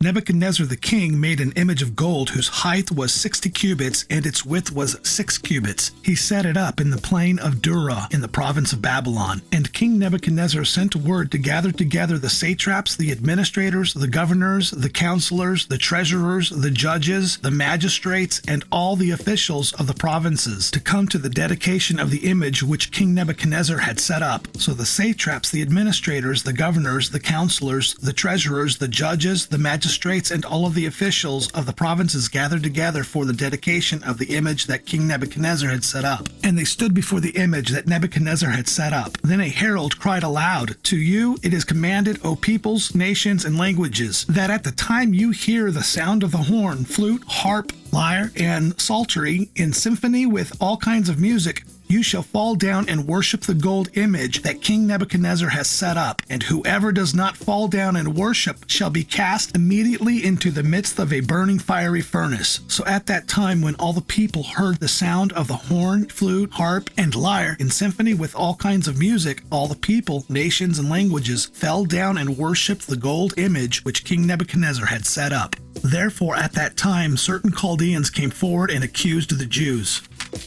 Nebuchadnezzar the king made an image of gold whose height was 60 cubits and its width was 6 cubits. He set it up in the plain of Dura in the province of Babylon. And King Nebuchadnezzar sent word to gather together the satraps, the administrators, the governors, the counselors, the treasurers, the judges, the magistrates, and all the officials of the provinces to come to the dedication of the image which King Nebuchadnezzar had set up. So the satraps, the administrators, the governors, the counselors, the treasurers, the judges, the magistrates, and all of the officials of the provinces gathered together for the dedication of the image that King Nebuchadnezzar had set up. And they stood before the image that Nebuchadnezzar had set up. Then a herald cried aloud, "To you it is commanded, O peoples, nations, and languages, that at the time you hear the sound of the horn, flute, harp, lyre, and psaltery in symphony with all kinds of music, you shall fall down and worship the gold image that King Nebuchadnezzar has set up. And whoever does not fall down and worship shall be cast immediately into the midst of a burning fiery furnace." So at that time, when all the people heard the sound of the horn, flute, harp, and lyre in symphony with all kinds of music, all the people, nations, and languages fell down and worshipped the gold image which King Nebuchadnezzar had set up. Therefore at that time certain Chaldeans came forward and accused the Jews.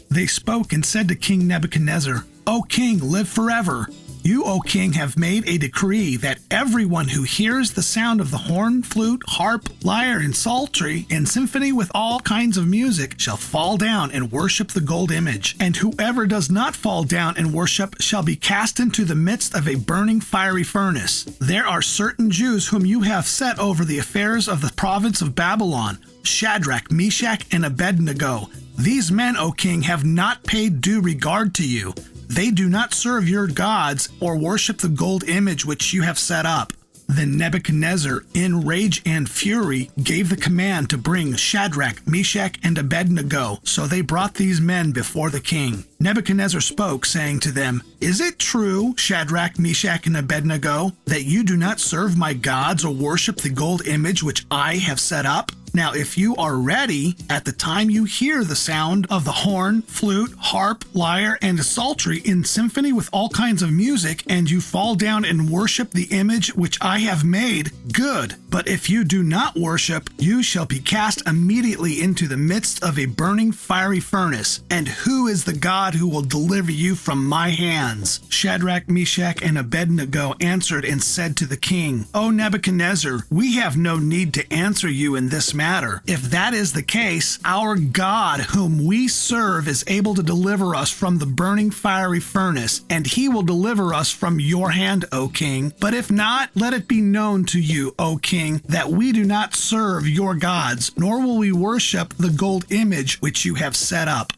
They spoke and said to King Nebuchadnezzar, "O king, live forever. You, O king, have made a decree that everyone who hears the sound of the horn, flute, harp, lyre, and psaltery, and symphony with all kinds of music, shall fall down and worship the gold image. And whoever does not fall down and worship shall be cast into the midst of a burning fiery furnace. There are certain Jews whom you have set over the affairs of the province of Babylon, Shadrach, Meshach, and Abed-Nego. These men, O king, have not paid due regard to you. They do not serve your gods or worship the gold image which you have set up." Then Nebuchadnezzar, in rage and fury, gave the command to bring Shadrach, Meshach, and Abed-Nego. So they brought these men before the king. Nebuchadnezzar spoke, saying to them, "Is it true, Shadrach, Meshach, and Abed-Nego, that you do not serve my gods or worship the gold image which I have set up? Now, if you are ready, at the time you hear the sound of the horn, flute, harp, lyre, and psaltery in symphony with all kinds of music, and you fall down and worship the image which I have made, good. But if you do not worship, you shall be cast immediately into the midst of a burning fiery furnace. And who is the God who will deliver you from my hands?" Shadrach, Meshach, and Abed-Nego answered and said to the king, "O Nebuchadnezzar, we have no need to answer you in this matter. If that is the case, our God whom we serve is able to deliver us from the burning fiery furnace, and he will deliver us from your hand, O king. But if not, let it be known to you, O king, that we do not serve your gods, nor will we worship the gold image which you have set up."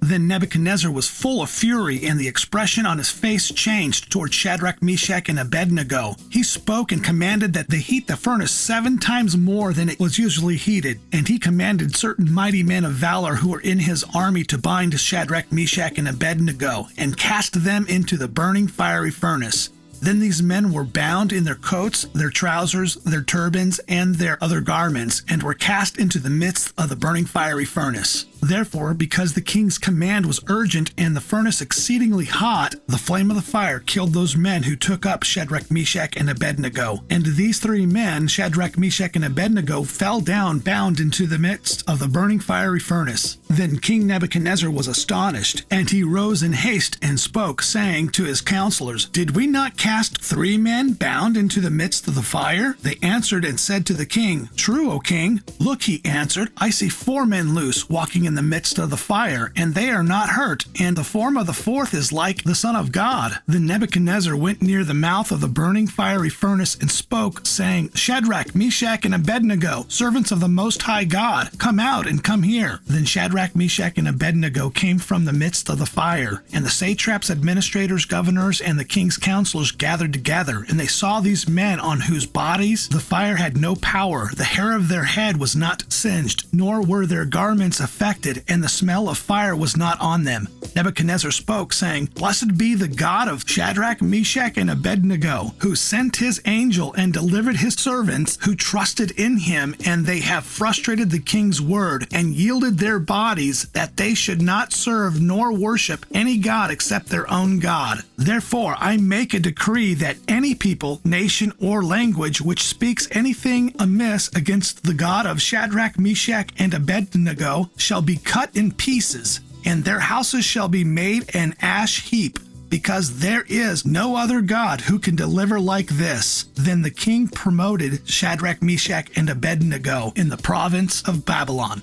Then Nebuchadnezzar was full of fury, and the expression on his face changed toward Shadrach, Meshach, and Abed-Nego. He spoke and commanded that they heat the furnace 7 times more than it was usually heated. And he commanded certain mighty men of valor who were in his army to bind Shadrach, Meshach, and Abed-Nego, and cast them into the burning fiery furnace. Then these men were bound in their coats, their trousers, their turbans, and their other garments, and were cast into the midst of the burning fiery furnace. Therefore, because the king's command was urgent and the furnace exceedingly hot, the flame of the fire killed those men who took up Shadrach, Meshach, and Abed-Nego. And these 3 men, Shadrach, Meshach, and Abed-Nego, fell down bound into the midst of the burning fiery furnace. Then King Nebuchadnezzar was astonished, and he rose in haste and spoke, saying to his counselors, "Did we not cast 3 men bound into the midst of the fire?" They answered and said to the king, "True, O king." "Look," he answered, "I see 4 men loose, walking in the midst of the fire, and they are not hurt, and the form of the 4th is like the Son of God." Then Nebuchadnezzar went near the mouth of the burning fiery furnace and spoke, saying, "Shadrach, Meshach, and Abed-Nego, servants of the Most High God, come out and come here." Then Shadrach, Meshach, and Abed-Nego came from the midst of the fire, and the satraps, administrators, governors, and the king's counselors gathered together, and they saw these men on whose bodies the fire had no power. The hair of their head was not singed, nor were their garments affected disinfected, and the smell of fire was not on them. Nebuchadnezzar spoke, saying, Blessed be the God of Shadrach, Meshach, and Abed-Nego, who sent his angel and delivered his servants who trusted in him, and they have frustrated the king's word, and yielded their bodies that they should not serve nor worship any god except their own God. Therefore I make a decree that any people, nation, or language which speaks anything amiss against the God of Shadrach, Meshach, and Abed-Nego shall be cut in pieces, and their houses shall be made an ash heap, because there is no other God who can deliver like this. Then the king promoted Shadrach, Meshach, and Abed-Nego in the province of Babylon.